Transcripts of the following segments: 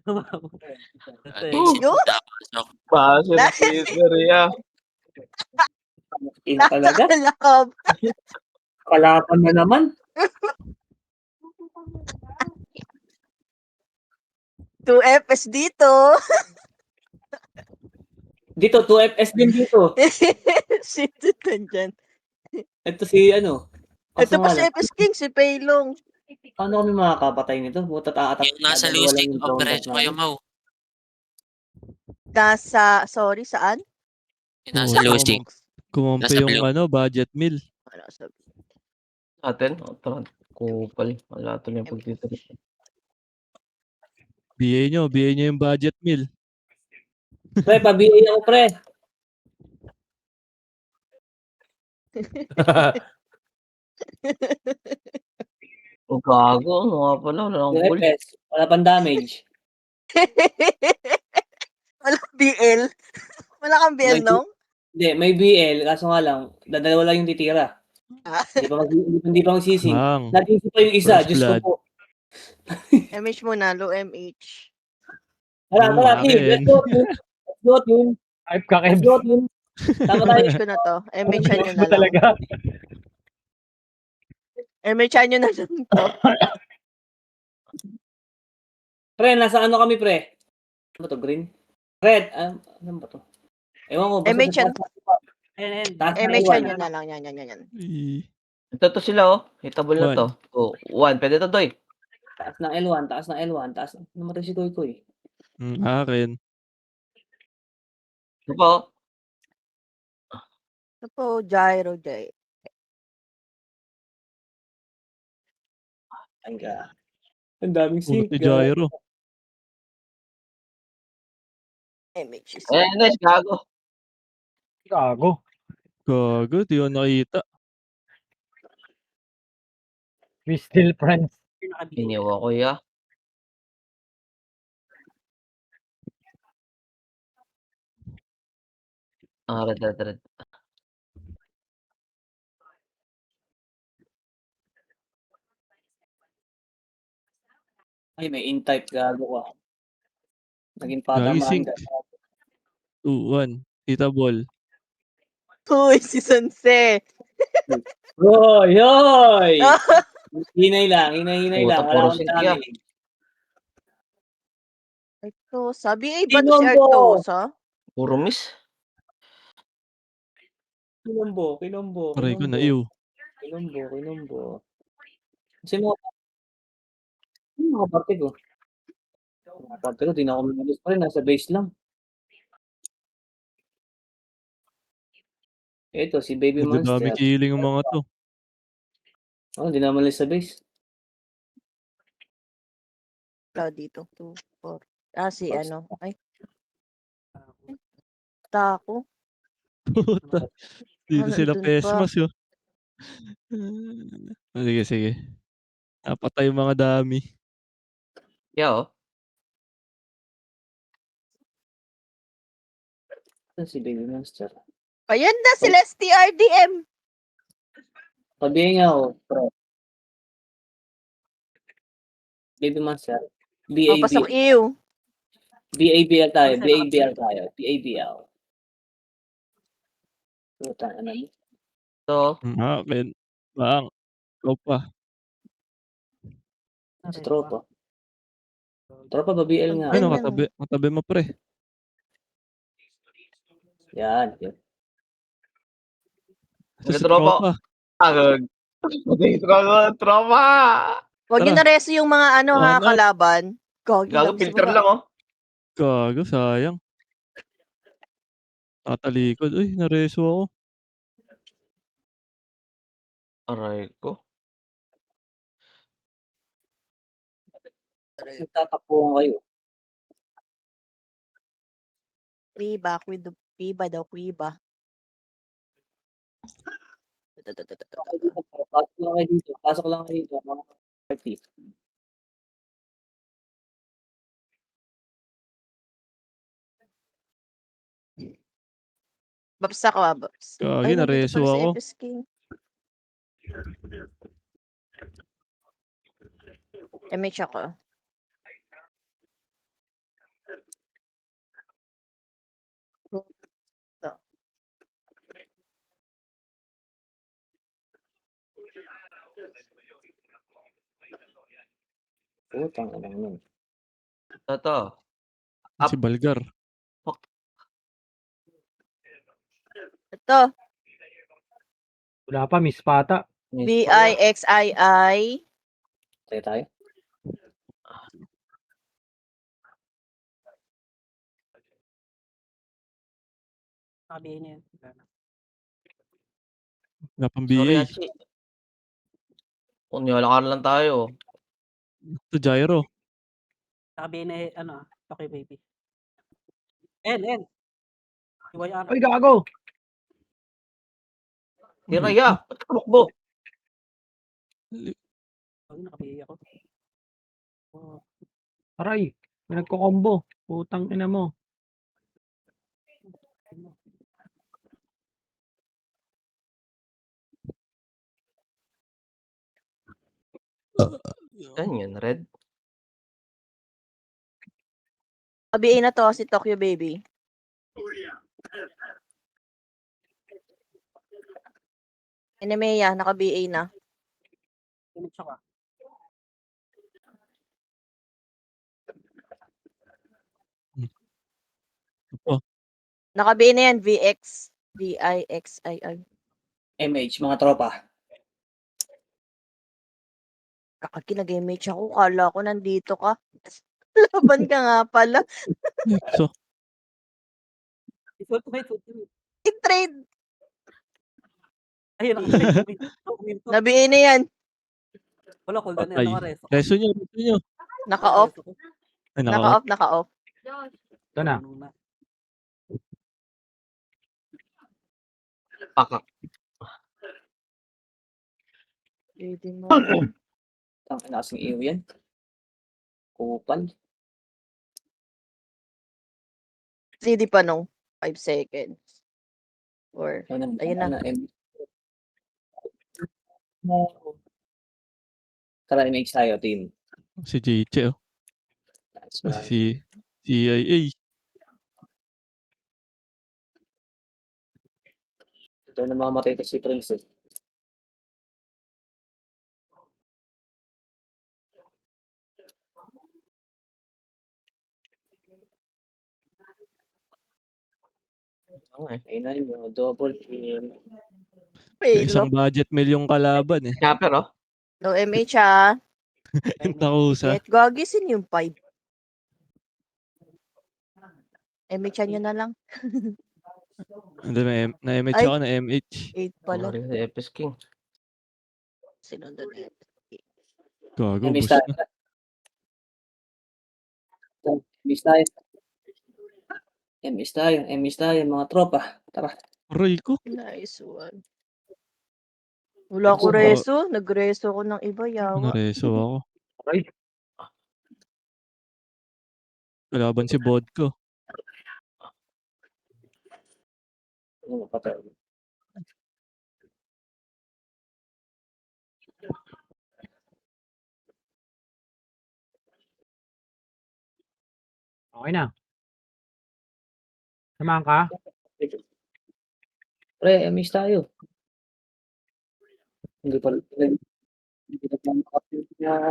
Yun! Napasok. Basher Peter, yeah. Ina talaga. Nakakalakab. Kalapan na naman. Two FS dito. Dito, 2FS din dito. Sino nandyan? Ito si ano. Ito pa si nga lang, FS King, si Paylong. paano kami makakapatay nito? Butat atat. Yung nasa dalawa lang losing, yung round paparecho kayo, namin. Mau. Sorry, saan? Yung nasa losing. Kumampi Nasa yung blue. budget meal. Ano sabi? Atin? Kupal. Wala to na yung pagtitrip. BA nyo yung budget meal. Pre, pabiay ako, pre. Ang gago, ano nga pala, wala nang goal. 2FS, wala pang damage. Walang BL. Wala kang BL, May- nong? Hindi, may BL, kaso nga lang, dadalawa lang yung titira. Hindi pa magsising. Bang. Nagising pa yung isa, First Diyos ko blood. po. MH muna, low MH. Tara, team. akin. Let's go, team. Hype ka, Let's Kebs. go, team. Tama tayo. MH ko na to. MH nyo na Mo lang. talaga. MH nyo na lang to. Pre, nasa ano kami, pre? Ano ba to, green? Red. Ano ba to? Ewan ko. basta MH sa taas. Ayan. Taas na MH iwan. nyo na lang. Yan. Ito to sila, oh. Hitable na to. Oh, 1. Pwede to, Doy. Taas ng L1. Taas. Namatay si Koy Koy. Akin. Ito pa, oh. Ito po, Gyro. Ang daming Puro sync. si Gyro. MH is Nice, gago. Gago. Gago, di ko nakita. We still friends. Iniwa ko, ya. Red. Ay, may in-type. Gago ka. Naging Gagi patamaan sync. ka. 2-1. Tita ball. Uy, si Sanse. Yoy! Hinay lang. Puta, Wala puro akong sync damage. Artosa. BA ba to si Artosa? Puro miss. Kinombo. Aray ko na iyo. Kinombo. Kasi mga parte ko. Di na ako manalis pa rin. Nasa base lang. Ito, si Baby Madadami Monster. killing yung mga to. Di na manalis sa base. Ikaw dito. 2, 4. Si ano. Ay. Tako. Puta. Dito sila nandun pesmas yun. Sige. Napatay yung mga dami. Yeah, oh. Si Baby Monster. Ayan na sila STRDM. Sabihin niya ako, bro. Baby Monster. Papasok iyo. BABL tayo. BABL. Puta, ano yun? So, Akin. Bang. Ikaw pa. Sa tropa. Tropa ba BL nga? Ano, katabi mo pre. Yan. Ito si tropa. tropa. Tropa! Huwag nyo Tara. na reso yung mga kalaban. Gago, filter lang, oh. Gago, sayang. Tatalikod. Uy, nareso ako. Aray ko. Nagtatakbuhan kayo. Kuiba daw. Pasok lang kayo dito. Mga party. Babs ako, Babs. Gagi, nareso ako. Si FS King. MH ako. Putang ina nun. Ito. Si Balgar. Ito. Wala pa, Miss Pata. VIXII. Tayo. Sabihin niya yan. Wala pang Sorry, BA. Hachi. Nilalakar lang tayo. Ito, Gyro. Sabihin na ano, okay baby. N. Iway Ay, gago! Tiraya, ba't tumakbo? Ay, nakabihi ako. Oh, Aray, may nagko-combo. Putang ina mo. Yan yun, red. Naka-BA na to, si Tokyo Baby. Enemea, naka-BA na. image ako. Oh, Naka-BA na yan, VX. VIXII. MH, mga tropa. Kakaki nag-MH ako. Kala ko nandito ka. Laban ka nga pala. Nexo. Ultimate. I-trade. Ayun, naka-trade. Na-BA na yan. Wala, cooldown na Patay. yan. Naka-reso. Reso nyo. Naka-off. Ay, naka-off. Naka-off, naka-off. Ito na. Pakak. Pwede mo. Ang nasing iyo yan. Kupal. CD pa nung 5 seconds. Or, ayun na. Tara, MH tayo, team. Si JJ, oh. Nice one. Si CIA. Ito na mamamatay ito si Prince. Okay. Ayun na yung double kill. Isang budget mill yung kalaban eh. Snapper, oh. No MH ha. Yung takusa. Get gagisin yung 5. MH nyo na lang. Hindi, na-MH Ay. ako na MH. 8 pala. Sorry, si Epis King. Sinundan na. Gago, MH boost tayo. na. MH tayo. MH tayo, mga tropa. Tara. Aray ko. Nice one. Wala ko reso. Nag-reso ko ng iba, yawa. Nareso ako. Aray, Kalaban si Bodko. Ano patay? okay na. Samahan ka? Pre, MH tayo. Hindi pa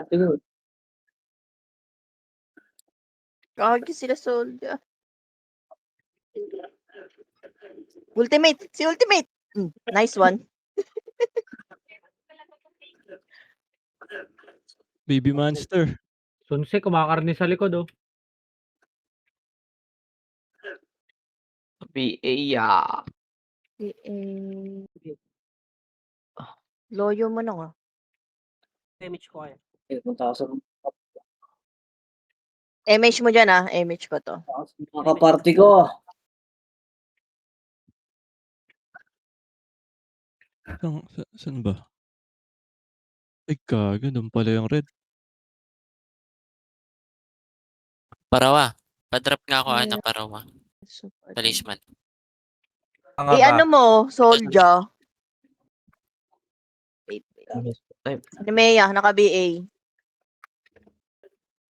siguro. Kagi sila soldier. Ultimate! Si Ultimate! Nice one. Baby Monster. Sunse, kumakarni sa likod, oh. PA, ya. Loyo mo na nga. Image ko kaya. Punta ako sa MH mo dyan ah. MH ko to. mga kaparty ko. Saan ba? Ay, gago. Doon pala yung red. Parawa. Pa-drop nga ako, parawa. Talisman. Ano mo, soldier? Wait. Nemea, naka-BA.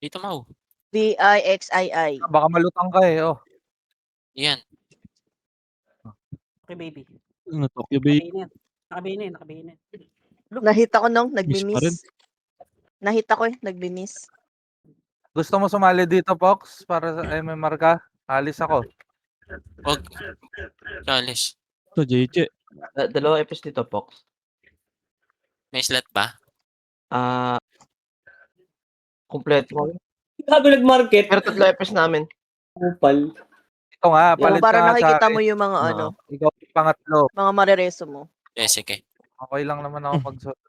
Dito, Mau. VIXII. Baka malutang ka eh, oh. Yan. Okay baby. Ano, Tokyo Bay. Nakabihin na yan. Nahita ko nung Miss pa rin. nagbi-miss. Nahita ko nagbi-miss. Gusto mo sumali dito, Pox? Para sa MMR ka? Alis ako. Wag. Kalis. Ito, JJ. Dalawang epis dito, Pox. May slot ba? Kumpleto. Sabi nag-market. Pero 3 epis namin. Kupal. Ito nga, Yung palit para ka sa nakikita akin. mo yung mga Oo. ano, Ikaw yung pangatlo. mga marereso mo. Sige. Okay lang naman ako mag-solo.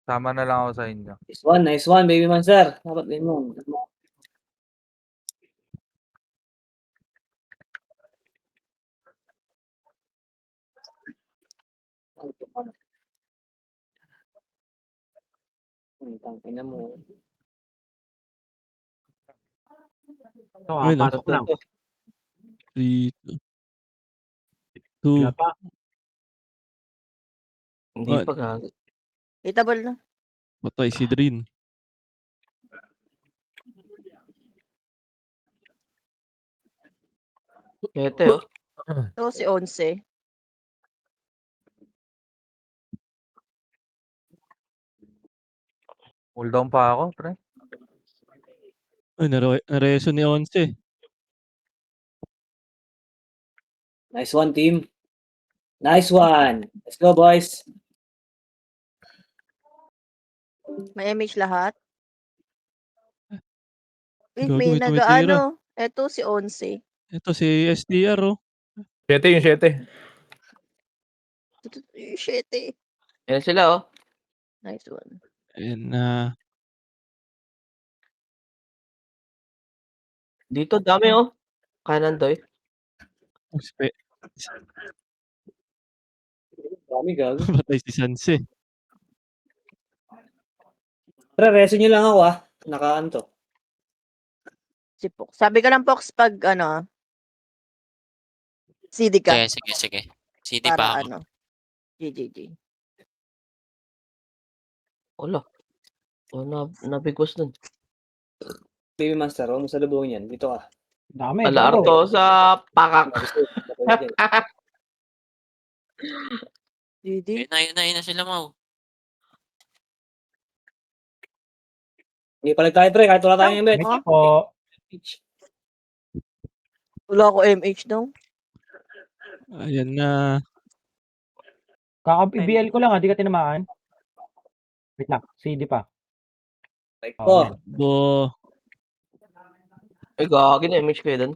Sama na lang ako sa inyo. Nice one, baby man, sir. Dapat din mo. Tangina mo. Ito, Ayun, ah. pasok lang. 3, Wala 2, pa. Hindi Ah. pa gago. Hitable na. patay si Drin. Kete, oh. Ito si 11. Cool down pa ako, pre. Ay, nareso ni Once. Nice one, team. Nice one. Let's go, boys. May MH lahat. Wait, Gago, may may tumitira. nag-ano. Ito si 11. Ito si SDR, oh. 7 yung 7. Shit eh. Ayan sila, oh. Nice one. And, Dito, dami, oh. Kanan, Doy. Dami gago. patay si Sanse. Pre, reso nyo lang ako Nakaan to. Si Pox. Sabi ko lang Pox pag ano, CD ka. Sige. CD Para pa ako. ano. GGG. Wala. Nabigwas dun. Baby Master, huwag mo salubungin yan. Dito ka. Dami. Alarto sa pakak. GG. Yun na sila, Mau. Hindi palag tayo, pre. Kahit wala tayong embed. Mitch po. Wala ko MH daw. Ayan na. Kaka-BL ko lang di ka tinamaan. Wait lang, CD pa. Like Oh, ko. yan. Bo. Ay, gagi na image kayo dun.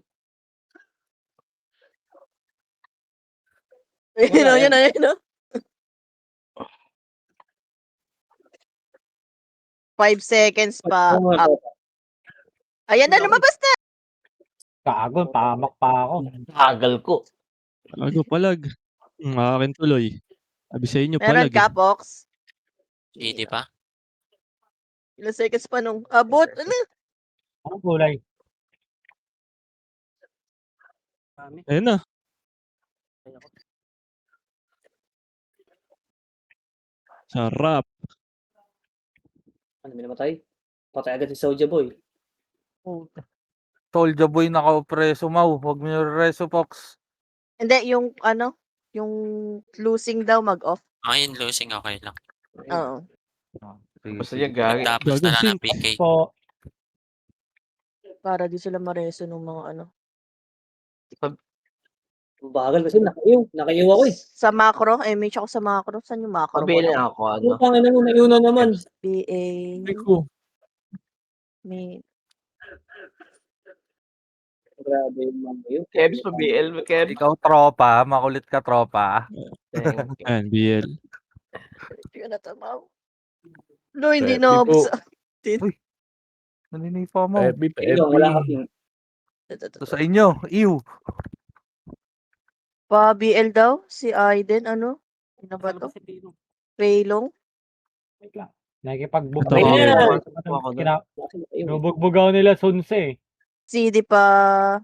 Yun na. 5 seconds pa. Up. Ayan na, lumabas na. Gago, pamak pa ako. Tagal ko. Gago, palag. Akin tuloy. Sabi sa inyo, Meron palag. ka, Pox. CD pa? Ilang seconds pa nung abot. Ano? Anong kulay? Dami. Ayan na. Sarap. Ano, may namatay? Patay agad si Soulja Boy. Soldier boy naka-preso, Mau. Huwag mo yung reso, Pox. Hindi, yung ano, yung losing daw mag-off. Yun, losing okay lang. Oo. Sige, Basta sige. yung gagi. Tapos Gago, na lang ng sync. PK. Po. Para di sila mareso ng mga ano. Bagal kasi nakayaw ako Sa macro, MH ako sa macro. Saan yung macro ko? Pabili na ako, ano. Putang ina mo, naiuna naman. BA. Ko. May Grabe yung mga yun. Kebs pa BL, Kebs. Ikaw tropa, makulit ka tropa. Ayan, BL. hindi ko natamaw. No, hindi Pwede na po. sa Naninipa mo. FB pa Ikaw, FB. wala ka ping. Ito sa inyo. Ew. Pa BL daw, si Aiden, ano? Ano ba to? Si Pino. Raylong? Wait lang. Nakikipagbugbog. Ito, Ayun. Nubugbugaw nila Sunse. CD pa.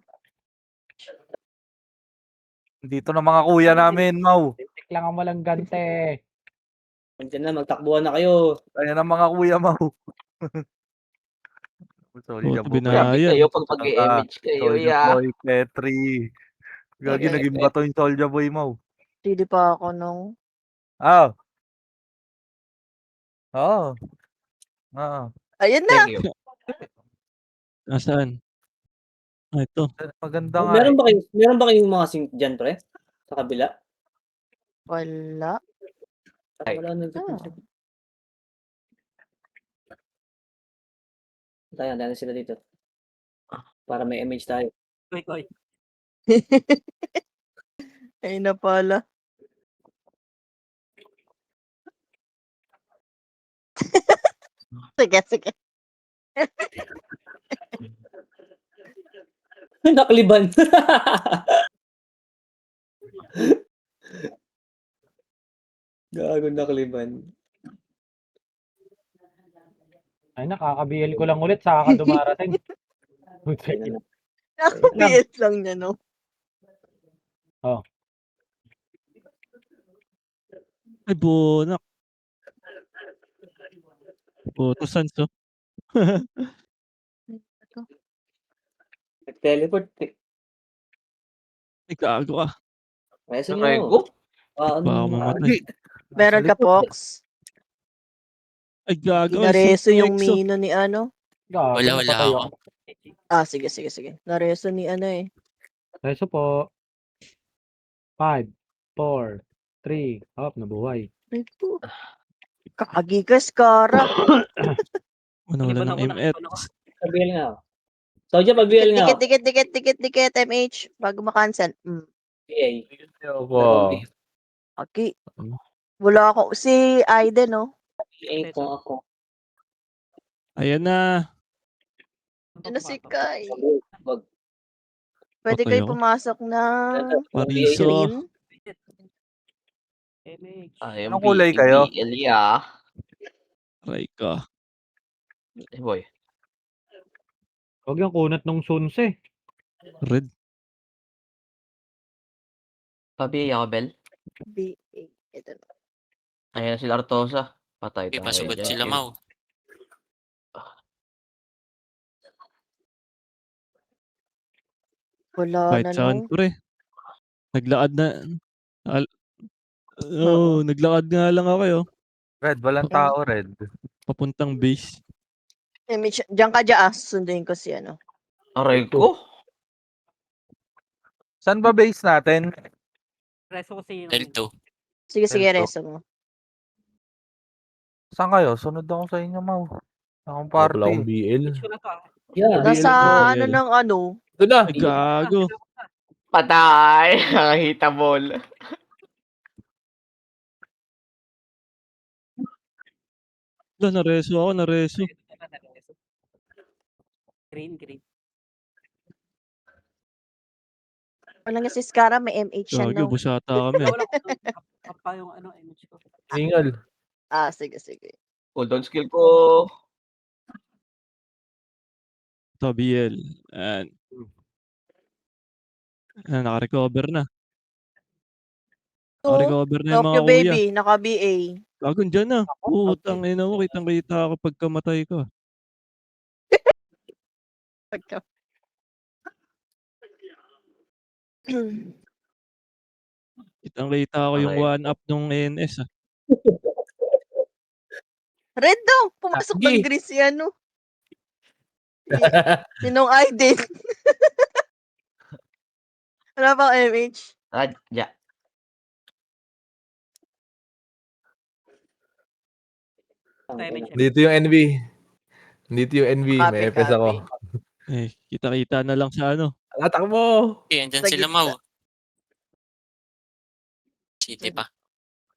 Dito na mga kuya namin, Mau. Tik lang ang walang gante. Andiyan na, magtakbuhan na kayo. Ayan ang mga kuya, Mau. Soldier Oh, boy. Grabe Ayan. kayo pag mag-image kayo, Soldier ya. boy, Petri. Gagi, naging bato yung Soldier boy, Mau. CD pa ako nung. Ah. Oo. Oo. Ayun na! Thank you. Nasaan? Ito. Maganda nga Meron eh. ba kayong mga sync dyan, pre? Sa kabila? Wala. Ay. Wala nang tayo na sila dito. Para may image tayo. Koy. Ay na pala. Sige. Nakaliban. Gago nakaliban. Ay, nakaka-BL ko lang ulit sa ka dumarating. Ayun na. Nakapiyet lang niya, no? Ay, bunak. Puto Sans, oh. Nag-teleport. Ay, gago ka. Reso Rego? nyo. Ah, Baka ano, mamatay. Meron ka, Pox? Ay, gago. Nareso Super yung Exo. Mino ni ano? Gago, Wala napatay ako. ako. Ah, sige. Nareso ni ano eh. Reso po. 5, 4, 3, nabuhay. Ay po. Kagi ka, Skara. Wala ng MF. Pag-BL nga ako. Soja, pag-BL nga ako. Dikit, MH. Bago makancel. PA. Ako. Okay. Wala ako. Si Aiden, no? PA kung ako. Ayan na. Ano si Kai? Wag. Pwede Patay kayo ako. pumasok na Pariso. green? MH. Anong kulay kayo? Elia. Aray ka. Eh, boy. Huwag yung kunat nung Sunse. Red. Pabi ako, Bel. BA. Ito na. Ayan sila Artosa. Patay Okay, tayo pasugod dyan. sila, Mau. Wala Kahit na, saan, no? pre. Naglakad na. Naglakad nga lang ako, oh. Red, walang tao, Red. Papuntang base. MH, diyan ka dyan, sunduin ko si ano. Aray ko. Saan ba base natin? Reso ko si L2. Sige, Ito. reso mo. Saan kayo? Sunod ako sa inyo, Mau. Akong Wala party. akong BL. MH ko na to. Yeah. Nasa BL. ano ng ano. Ito na. Ay, gago. Patay. Nakahita ball. Wala, nareso. Green. Wala nga si Skara, may MH siya, Gago, no? busata kami. Wala ko. Up pa yung ano, MH ko. Ingal. Ah, sige. Cooldown skill ko. Ito, BL. Ayan. Naka-recover na. Naka-recover na yung mga Tokyo kuya. Baby, naka-BA. Gago, dyan na. Putang ina mo, kitang-kita ako pagkamatay ko. Kitang-kita ako yung Aray. 1-up nung NS, ah. Red daw, pumasok ng Sige. green si ano. Sinong Aiden. Wala bang MH? Radya. MH. Dito yung NV. Dito yung NV. May Copy. FS ako. Eh, kita-kita na lang sa ano. Atak mo! Okay, andyan Sa sila, gitna. Mau. City pa.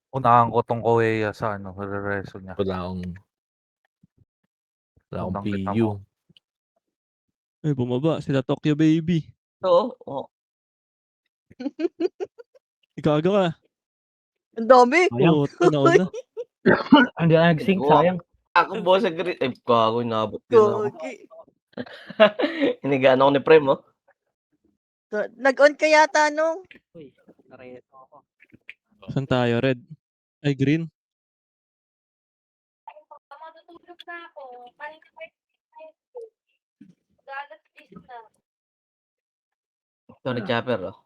Unahan ko tong Koea sa ano, reso niya. Wala akong Utang kita PU. mo. Eh, bumaba. Sila Tokyo Baby. Oo. Oh. Gago ka. Ang dami. Sayang. Puta, nauna. Hindi na nag-sync, sayang. Ako po sa grid. Eh, gago, nabot din ako. Gogi. Hinigaan ako ni Prem, oh. So, nag-on ka yata, no? Uy, nareto ako. Saan tayo? Red? Ay, green? Matutulog na ako. Paling galat please na. Ito ni Chopper, oh.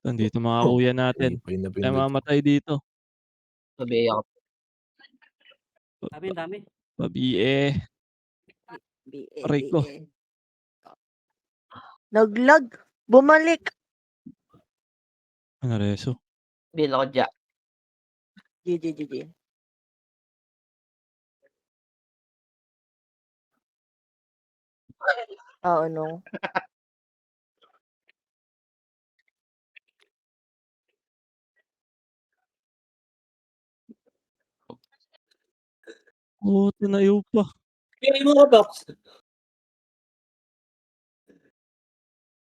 Nandito mga kuya natin. Ay, Pinapindot. mamatay dito. Sabi ako. Dami. Pabi, eh. Aray ko. BABA. Naglag. Bumalik. Ano, Reso? Bil ako dyan. GG. Oo, no. Oo, tinayo pa. Kaya yung mga box.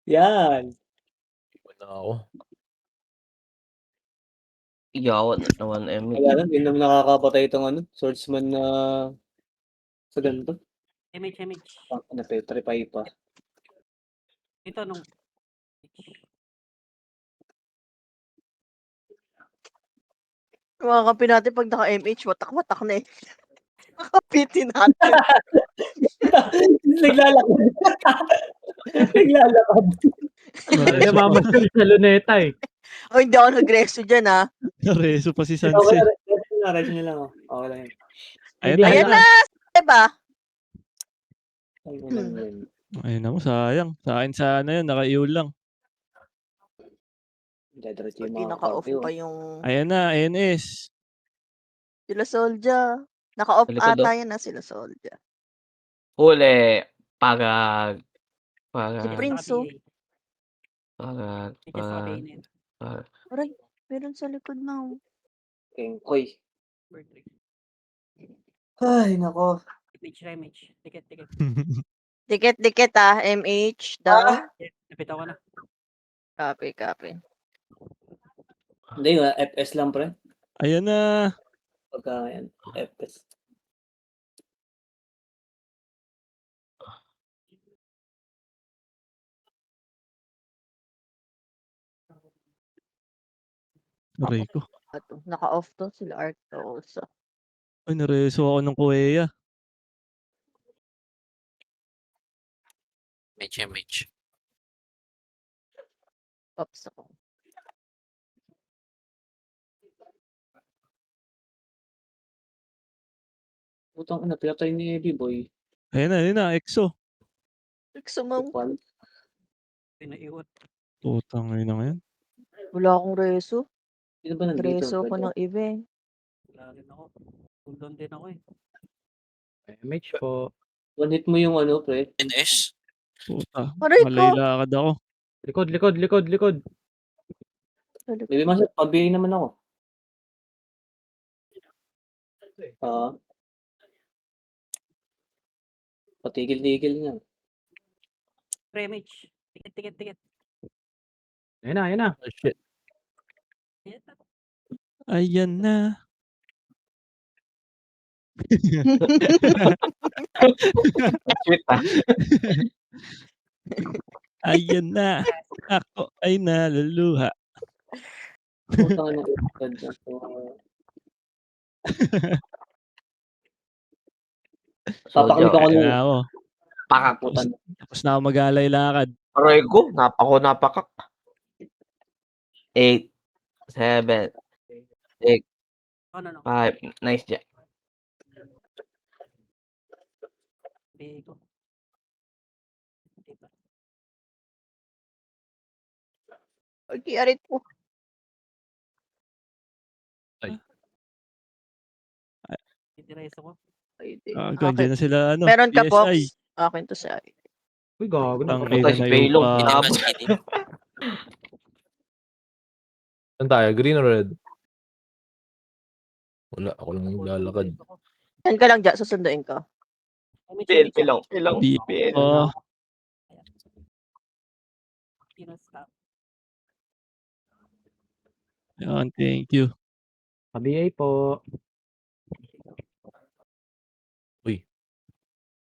Yan. Wala ako. Iyawan na 1M. Kaya lang, hindi naman nakakapatay itong ano, swordsman na sa ganito. Image. Napetrify pa. Ito nung Mga kape natin pag naka-MH, watak-watak na eh. Makapitin natin. Naglalakad. Naglalakad. Parang namamasal sa luneta eh. O, hindi ako nag-reso dyan, ha. Reso pa si Okay Sanse. na, rest nyo lang. Oh. Okay lang yun. Ayan Hindi, na, Ayan na! Diba? Okay lang yun. Ayun na mo, sayang. Sa akin sana yun, naka-iyo lang. Diretso yung Hindi mga naka-off Scorpio. pa yung Ayan na, NS. sila Soldier. Naka-off Sa likod, ata oh. yan na sila Soldier. Huli. Pagag. Si Pagag. Prince, oh. Pagag. Ticket sa Pagag. kainin. Pagag. Aray, meron sa likod na, oh. Kengkoy. Birthday. Ay, nako. Image. Ticket. Dikit-dikit, ah. MH daw. Napita ko na. Copy. Hindi, FS lang, pre. Ayan na. Pagka yan, FS. Aray ko. Ato, naka-off to sila Arcto also. Ay, nareso ako ng Kuweya. Image. Pops ako. Putang ina, pinatay ni Eddie Boy. Ayan na, EXO. Sumam. Kupal. Pinaiwat. Putang ina ngayon. Wala akong reso. Sino ba nandito? Reso ko ng event. Wala rin ako. Cooldown din ako eh. MH po. One hit mo yung ano, pre. NS. Puta. Aray ko! Malaylakad ako. Likod. Sa likod. Baby Master, pabigay naman ako. Patigil-tigil niya. Pre-image. Ticket. Ayan na. Oh, shit. Ayan na. Sweet, ah. Ayan na. Ako ay naluluha. Putang ina. Papakamit ako Soldier. nun. Ayan na ako. Pakakutan. Tapos na ako mag-alay-lakad. Aray ko. Napakak. 8. 7. Ano. 5. Nice jack. Bigay ko. Okay, arit po. Titireso ko. Ganyan na sila, ano, Meron ka, Pops? PSI. Akin to sa Uy, gago na. Ang Puta, si Baylong. Hindi mas hindi. Saan tayo? Green or red? Wala. Ako lang maglalakad. Yan ka lang dyan, susunduin ko. PL. Oh, Stop. yan, thank you. Pa-BA po.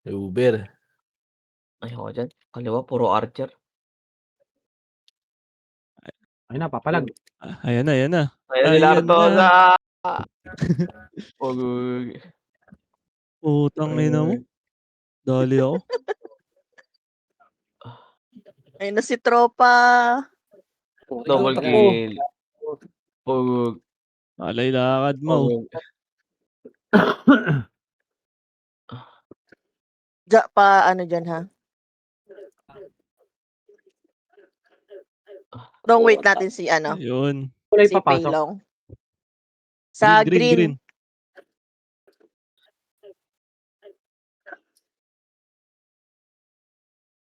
Uber. Ayoko dyan. Kaliwa, puro archer. Ayun na, papalag. Ayan na. Ayan, Ayan nila Artosa. na. Pugug. Putang ina mo. Dali ako. Ayun na si Tropa. Double kill. Pugug. Alay-lakad mo. Pugug. Ano dyan ha? Don't wait natin si ano, Ayun. Kulay si papasok. Paylong. Sa green.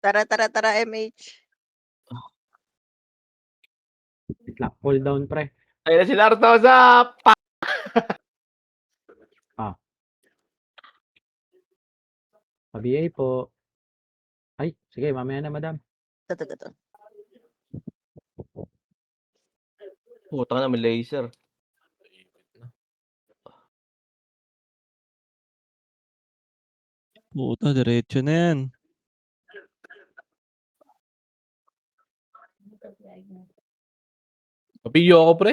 Tara, MH. Wait lang. Cool down, pre. Ayun na si Lartosa! Pa-BA po. Ay, sige, mamaya na, madam. Ito. Putang na, may laser. Puta, diretso na yan. Papiyo ako, pre.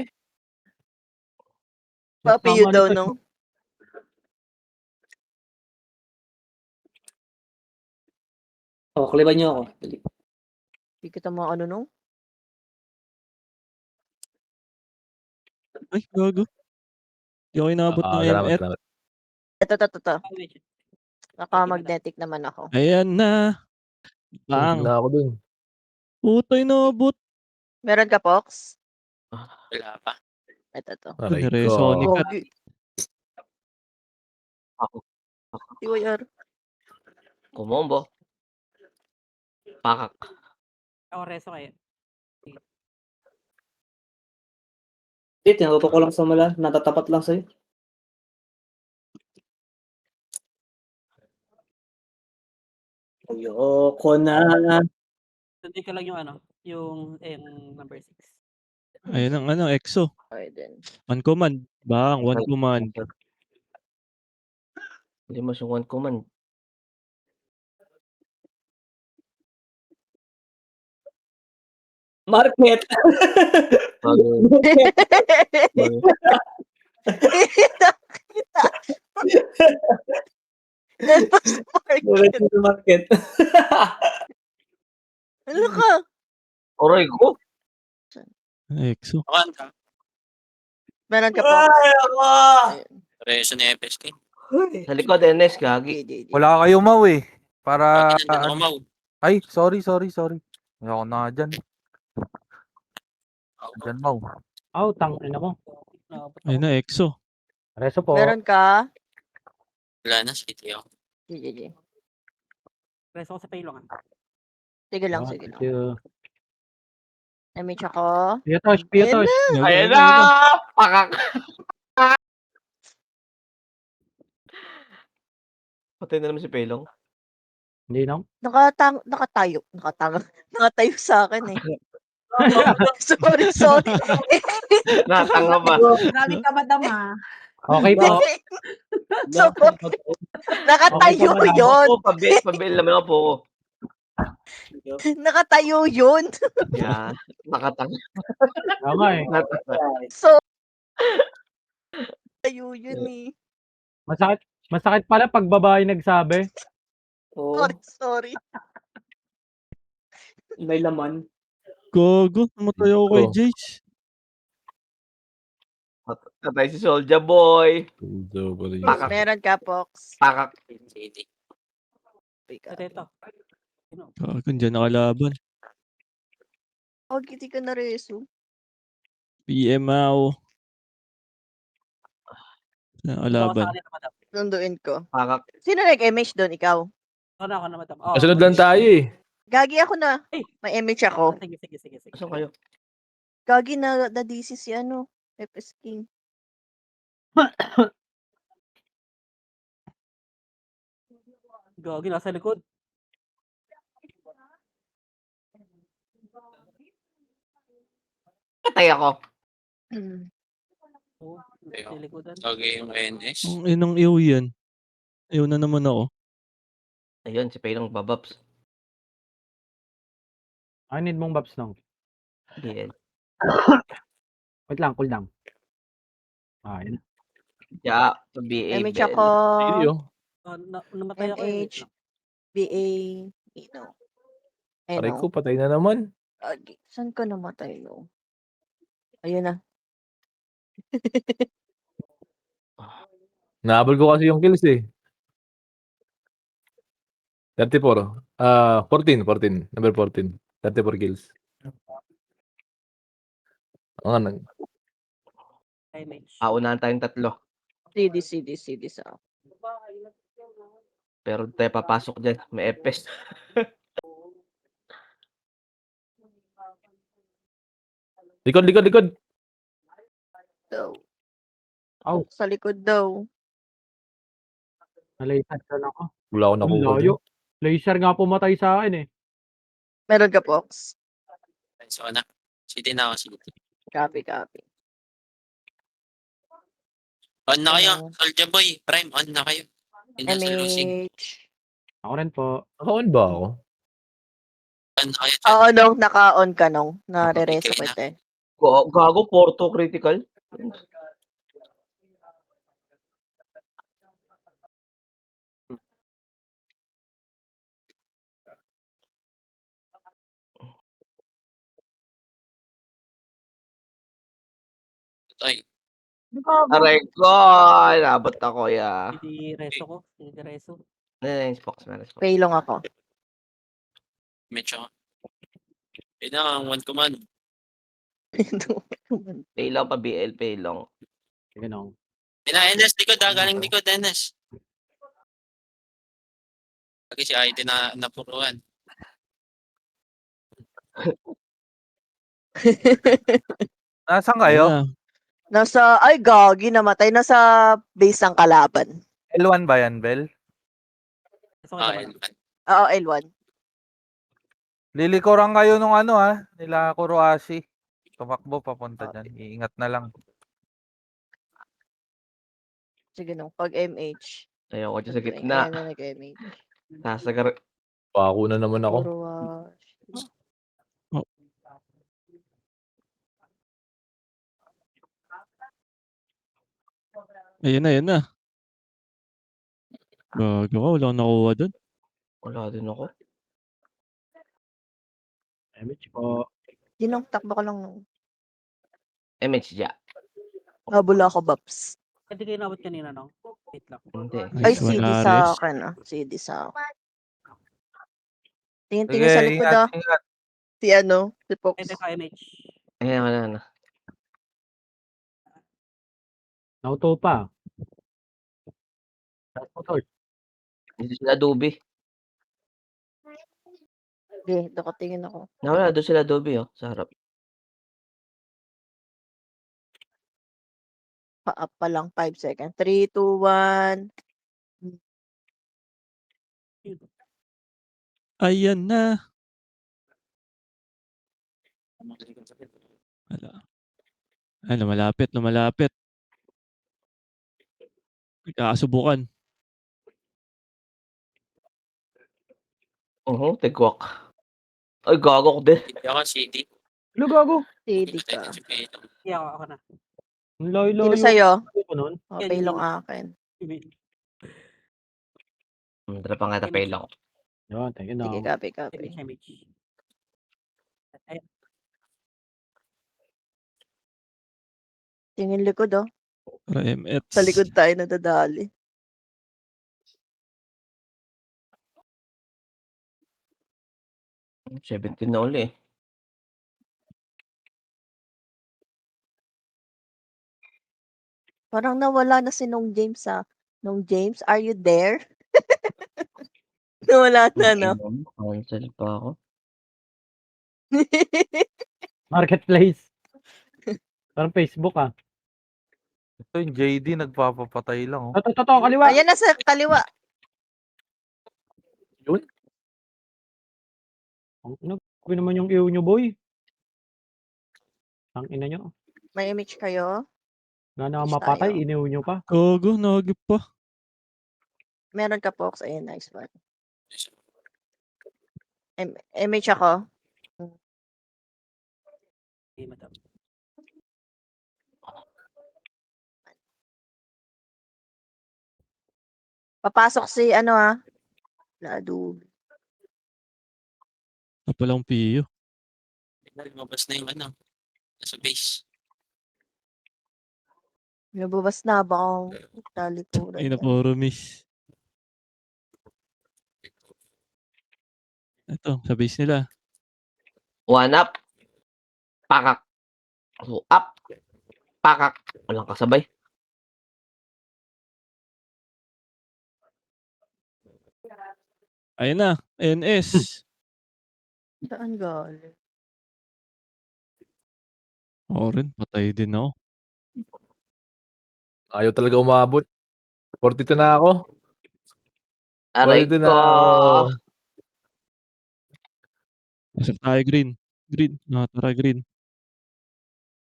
Papiyo Tama daw nito, nung. Oh, kliban niyo ako. Dali. Hindi kita mga ano nung. Ay, gago. Di ako inabot ng Salamat, MR. salamat. Ito. Ah, wait. Naka-magnetic naman ako. Ayan na. Bang. Bang. Na ako dun. Puta, inabot. Meron ka, Pox? Wala pa. Ito. Aray Niresonic ko. ka. Gogi. Ako. TYR. Kumombo. Pakak. Ako reso kayo. Hindi, tinuto ko lang sa mala. Natatapat lang sa'yo. Ayoko na. Sunday ko lang yung ano, yung number 6. Ayun ang ano, EXO. Okay din. One command. Bang, one command. Hindi mo siya one command. Market! Bago. Kita. Delpas Market. Diretso sa market. Ano ka? Oray ko. EXO. Awan. Meron ka, Pox? Ay, ako! Ayun. Reso ni FSK. Sa likod, NS, gagi. Di. Wala kayo, Mau eh. Para... Pag nandun ako, Mau. Ay, sorry. Ayoko na nga dyan. Dyan, Mau. Aw, tangin mo. Ayun na, EXO. Reso po. Meron ka? Wala na, City ako. GG. Reso ko sa Paylong. Sige lang. Thank you. MH ako. Piyotosh. Gago, Ayan ayun na! Pakak! Patay na naman si Pelong. Hindi no? Nakatayo sa akin eh. Sorry. Natanga ba? Grabe ka madam ah. Okay po. So, nakatayo Okay, yun. Oo, pabil naman ako po. Nakatayo yun. Yeah, nakatanga. Tama eh. So, tayo yun eh. Masakit pala pag babae nagsabi. Oh, Sorry. may laman. Gago, namatay ako kay Oh. Jace. Patay si Soulja Boy. Pakak. Meron ka, Pox. Pakak. City. Ito. Gago, dyan nakalaban. Hindi ka na reso. PMAO. Nakalaban. Sunduin ko. Pakak. Sino nag-MH doon? Ikaw? Ako na, madam. Kasunod lang tayo eh. Gagi ako na. Ay. May MH ako. Sige. Asan kayo? Gagi na DC si ano. FS King. Gagi, nasa likod. Patay ako. Sa likodan. Okay, yung NS. Ang inang iyo yan. Ayaw na naman ako. Ayun, si Pelong bababs. I need mong babs nung. Yan. Wait lang, cool down. Yun. Yeah, BA. MH ako. Sige oh. Namatay ako. MH. BA. Aray ko, patay na naman. Saan ka namatay no? Ayun na. Nahabol ko kasi yung kills eh. 34. 14. Number 14. 34 kills. Oo nga, MH. Paunahan tayong tatlo. CD sa Pero di tayo papasok dyan. May epes. likod. daw. Aw. Sa likod daw. Nalaser ka na ako. Wala ako Ang nakuha layo. dun. Laser nga pumatay sa akin eh. Meron ka, Pox? So na. City na ako, City. Copy. On na kayo. Oo. Soldier Boy. Prime, on na kayo. Yun na sa losing. MH. Ako rin po. Nakaon ba ako? On na kayo dyan. Oo, Nong. Naka-on ka, Nong. Nare-reso Okay na. kita eh. Gago, Porto critical. Ay, Aray ko! Nabot ako, ya. Hindi reso ko. Hindi reso. Spox. Paylong ako. medyo. Yun na, ang one command. Pay lang pa, BL, pay lang. Sige nung. Yun na, NS, likod ha. Galing likod, NS. Lagi si ID na napuruan. Nasaan Ayun kayo? na. Nasa, ay gagi, namatay. Nasa base ng kalaban. L1 ba yan, Bel? Reso ka Ah, naman. Oo, L1. Lilikuran kayo nung ano nila Kuroashi. Tumakbo papunta dyan. Iingat na lang. Sige nung, pag MH. Ayoko dyan sa Ayan gitna. na nag-MH. Sasagar. Pako na naman ako. Puro, Ayun na. Gago ka, wala akong nakuha dun. Wala din ako. MH po. Dinong, takbo ka lang nung. MH ja. Habula ako, Babs. Hindi kayo nabot kanina, no? Wait lang. Hindi. Ay, Nice one, CD sa Ares. akin CD sa akin. Tingin Sige, sa likod ingat. Si ano, si Fox. Pwede ka MH. Ayan, wala na. Nauto pa. Motor. Dito sila Adobe. Hindi, nakatingin ako. Nawala, doon sila Adobe, sa harap. Pa-up pa lang, 5 seconds. 3, 2, 1. Ayan na. Wala. Ay, lumalapit. Nagkakasubukan. Tigwak. Ay, gago ko din. Hindi ako, City. Ano gago? CD Hindi ka. Hindi ako na. Ang layo-layo. Sino sa'yo? Ko nun. O, Yan, paylong yun. akin. Dala pa nga tapay lang. Yun, thank you Sige, nung. copy. MH. Ay, Tingin likod, Para MX. Sa likod tayo nadadali. Hmm, 17 na uli. Parang nawala na si Nong James Nong James, are you there? Nawala na, no? Cancel pa ako. Marketplace. Parang Facebook Ito yung JD nagpapapatay lang. Totoo, kaliwa. Ayan na sa kaliwa. Ano naman yung iyo nyo, boy? Ang ina nyo. May image kayo? Nga na Image mapatay, tayo. iniw nyo pa. Gago, nagip pa. Meron ka, Fox. Ayan, nice one. Image ako. okay, madam. Papasok si Lado. Napalang piyo. Lumabas na yung nasa base. Nababas na ba akong talikuran? Ay, na puro miss. Ito, sa base nila. One up. Pakak. So, up. Pakak. Walang kasabay. Ayun na, NS. Saan galing? Ako rin, patay din ako. Ayaw talaga umabot. 42 na ako. Aray 42 na ko. ako. Pasok tayo green. Green. Tara green.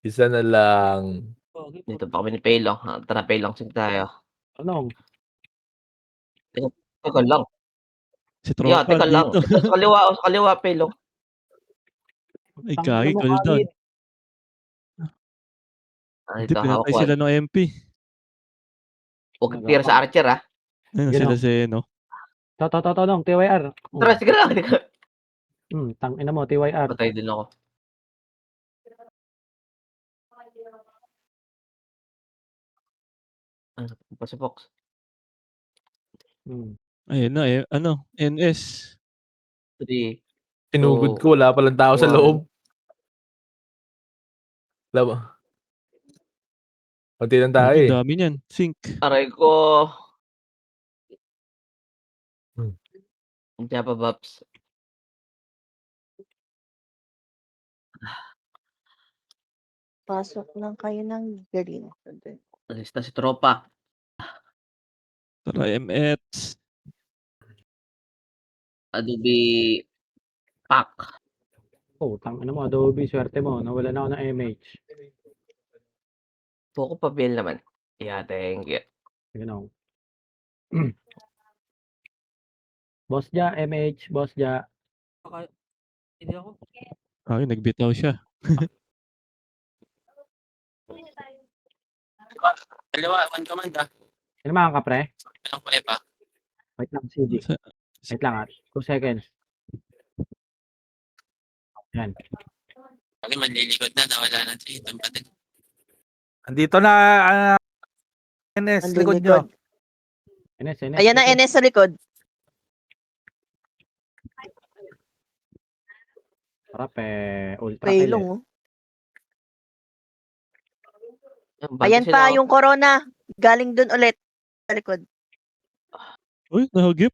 Isa na lang. Pogi, Dito pa kami ni Pelong. Tara, Pelong, sige tayo. Anong? Teka lang. Si Yeah, Tropa teka lang. dito. Ito sa kaliwa, Pelong. Ay, Tangina kagi, mo, cooldown. Kagit. Hindi, Ito, hawak pinatay ko. sila ng MP. Huwag tira sa archer, ha. Ayun, Yun sila o. si, no? Nong, TYR. Tara, sige lang. Tangina mo, TYR. Patay din ako. Ano pa si Fox? Ayun na, ano, NS. 3. Sinugod So, ko. Wala palang tao sa one. loob. Wala ba? Kunti lang tayo Ang eh. dami niyan. Sync. Aray ko. Hmm. Hindi pa, Baps. Pasok lang kayo ng green. Alis na si Tropa. Tara, MX. Adobe Pack. Tangina mo, Adobe, swerte mo. Nawala na ako ng MH. Poco Pabil naman. Yeah, thank you. Yun o. Boss Ja, MH, Boss Ja. Okay. Hindi ako. Ay, nagbitaw siya. Dalawa, one command ah. Ano mga kapre? Anong pa pa? Wait lang, CD. Sa- Wait lang 2 seconds. Yan. Pag manlilikod na, nawala na siya. Itong pa din. Andito na, NS, Andun likod nyo. likod. NS. Ayan na, NS sa likod. Sarap ultra Paylong, kill oh. Ayan pa, yung corona. Galing dun ulit. Sa likod. Uy, nahagip.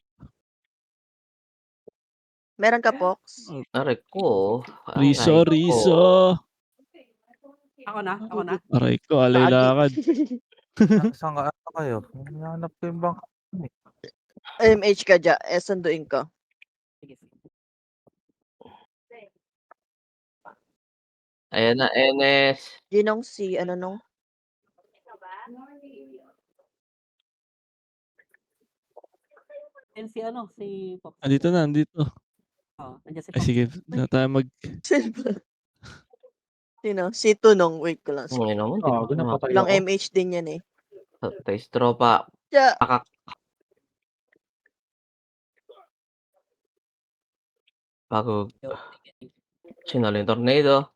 Meron ka, Pox? Aray ko. Riso, Aray ko. Riso. Ako na, ako na. Aray ko, alay lakad. Saan ka ano kayo? Hanap ko yung bang... MH ka dyan. Sanduin ko. Sige, sige. Ayan na, NS. Ginong si, ano nung? Yan si ano, si Fox. Andito na, andito. Nandiyan si Ay, Fox. sige, na tayo mag... Sino? Si Tunong. Wait ko lang. Ngayon naman. napatay Lang ako. MH din yan eh. Patay si Tropa. Tsa. Pakak. Bago sinalo yung tornado.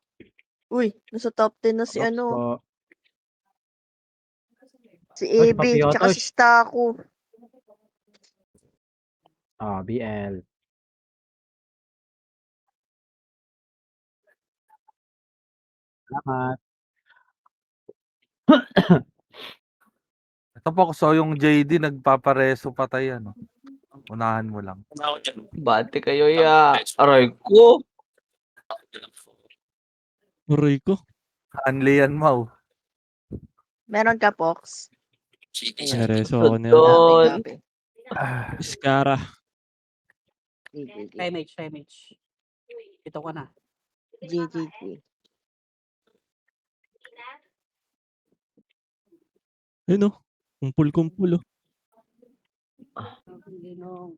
Uy, nasa top 10 na si Props ano. po. Si Oy, AB. Tsaka Papiotosh. si Staku. BL. Salamat. Ito po, so yung JD nagpapareso patay ano. Unahan mo lang. Ako dyan. Bante kayo ya. Aray ko. Aray ko. Hanli yan, Mau. Meron ka, Pox? CD Ayan. siya. Nereso ako niya. Doon. Copy. Iskara. MH. Ito ko na. GGG. Ayun o. Kumpul-kumpul o. Ginong.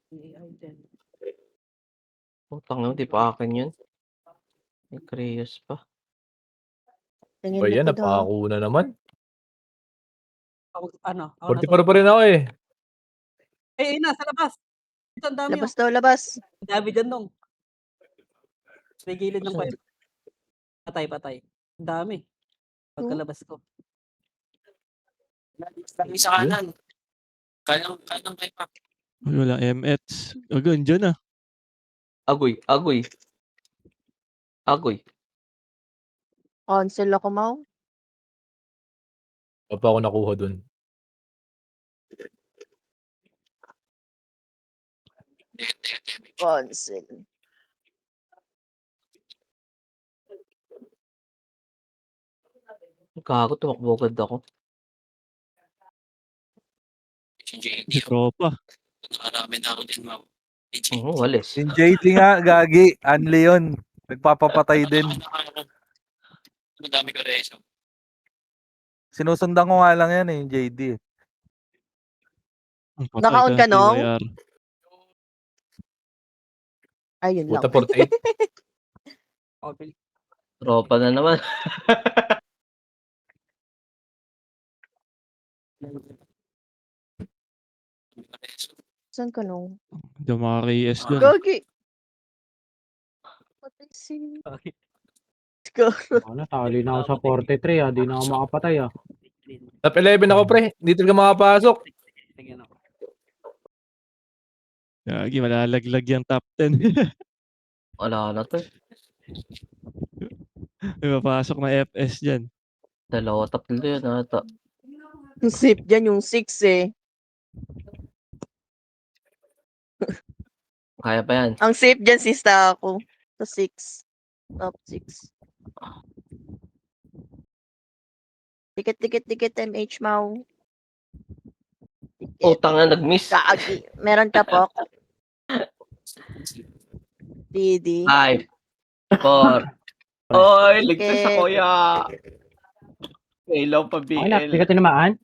AI din. Putang na, di pa akin yun. May Creus pa. Tingin O yan, likod, ha? napako na naman. Ako na 44 pa rin ako eh. ayun na, sa labas. Ito, ang dami. Labas daw, labas. Ang dami dyan nung. Sa gilid ng pipe. Patay. Ang dami. Pagkalabas ko. Lagi sa kanan. Kalang kay Pak. Uy, wala MX. Gago, andyan ah. Agoy, agoy. Agoy. Cancel ako, Mau. Wala pa ako nakuha dun. Cancel. Gago, tumakbo agad ako. Si JD. Si tropa. Nakarami na ako din, Mau. Si JD. Oo, walis. Yung JD nga, gagi. Unli yun. Nagpapapatay din. Madami ko reso. Sinusundan ko nga lang yan yung JD. Ang patay Naka-on ka, Nong? TYR. Ayun lang. Puta 48. Okay. Tropa na naman. Saan ka, Nong? Hindi ako makaka-ES dun. Gagi. Patay si... Scar. Ano, tali na ako sa 43 ah. Di na ako makapatay ah. Top 11 ako, pre. Hindi talaga makapasok. Sige na. Gagi, malalaglag yung top 10. Wala na to. May mapasok na FS dyan. Dalawa, tatlo yun ata. Yung sip dyan, yung 6 eh. Kaya pa yan. Ang safe dyan, sista ako. Sa 6. Top 6. Dikit, MH Mau. Utang na nag-miss. Kaagi. Meron ka po. DD. 5, 4. Oy, ligtas sa Okay. kuya. Hello pa, Okay na, BL. di ka tinamaan?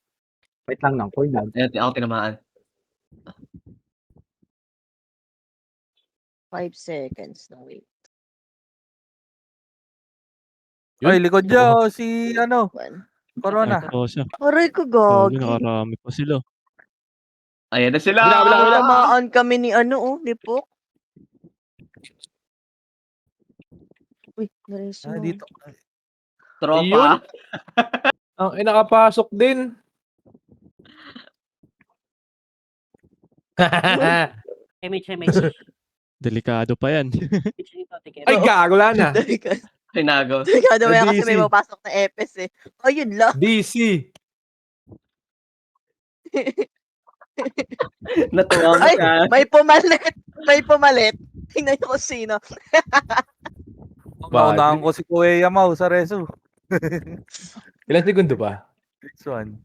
Wait lang nang, cool lang. Ayan, ako tinamaan. 5 seconds na wait. Ay, likod niya. Oh, si ano, 1. Corona. Oo siya. Aray ko, Gagi, gagi. nakarami pa sila. Ayan na sila. Tamaan kami ni ano, oh, ni Pok. Uy, nareso Ah, na. dito. Tropa. Ang nakapasok din. MH. Delikado pa yan. Ay, gago wala na. Hinagaw. Delikado ba yan kasi DC. may mapasok na EPS eh. Oh, yun lang. DC. Natuwa mo Ay, siya. may pumalit. May pumalit. Tingnan niyo kung sino. Naunahan ko si Kuya Mau sa reso. Ilang segundo pa? Next one.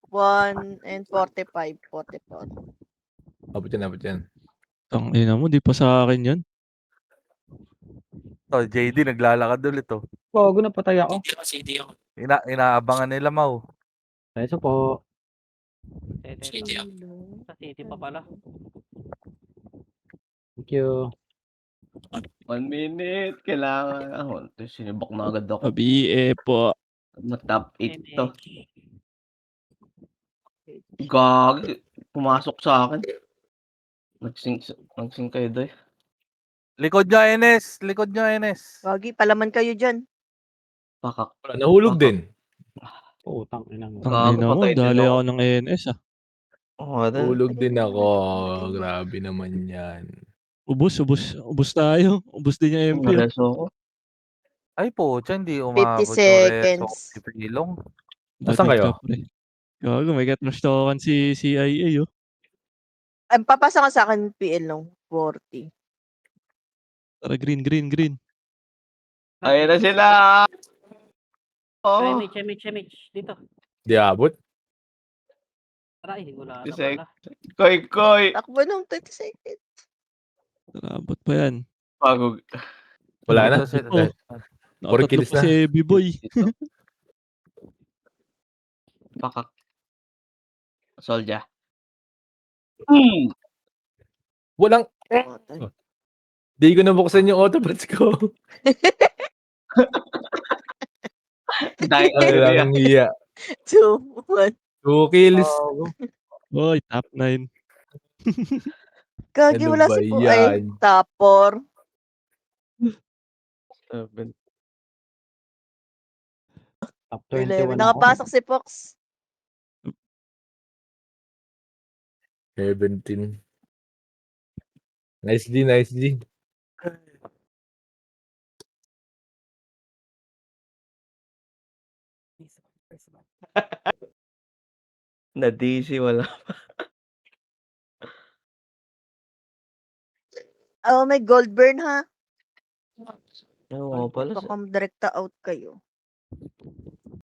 1 and 45. 44. Abot yan. Tangina mo, di pa sa akin yun. Oh, JD, naglalakad ulit oh. Bago na patay ako. CD ako. Inaabangan nila Mau. Reso po. CD ako. Sa city pa pala. Thank you. 1 minute. Kailangan. Ako, sinibak na agad ako. BE po. Top 8 to. Gagi. Pumasok sa akin. Nagsing kayo doy. Likod niya, Enes. Likod niya, Enes. Gagi, palaman kayo dyan. Pakak. Wala, nahulog din. Putang inang. Tangina mo, patay din dali ako. ako ng NS ah. Oh, Hulog din ako. Grabe naman yan. Ubus tayo. Ubus din yung MP. oh. Nareso ako. Ay po, hindi 50 umabot yung reso. seconds. Si Pilong. Nasaan kayo? Dadagdag, pre. Gago, may katrash talkan si CIA oh. Ang papasa ka sa akin, PL nung 40. Tara, green. Ayan na sila. Oh. MH. Dito. Di abot. Tara, wala na Isek. pala. Koy. Takbo nung 30 seconds. Tara, abot pa yan. Pagod. Wala na. Dito si- Oh. Nakatatlo kills pa na. si B-Boy. Pakak. Soldier. Walang, Oh, di ko nabuksan yung autobots ko. Dahil Walang hiya. 2, 1. 2 kills. Oy, top 9. Gagi, Ano wala ba si Po. Ay, yan? top 4. Top 11. 21 ako. Nakapasok si Fox. 17. Nice G, nice G. Na-DC, wala. Oh, may gold burn ha. Oo nga pala. Baka direkta out kayo.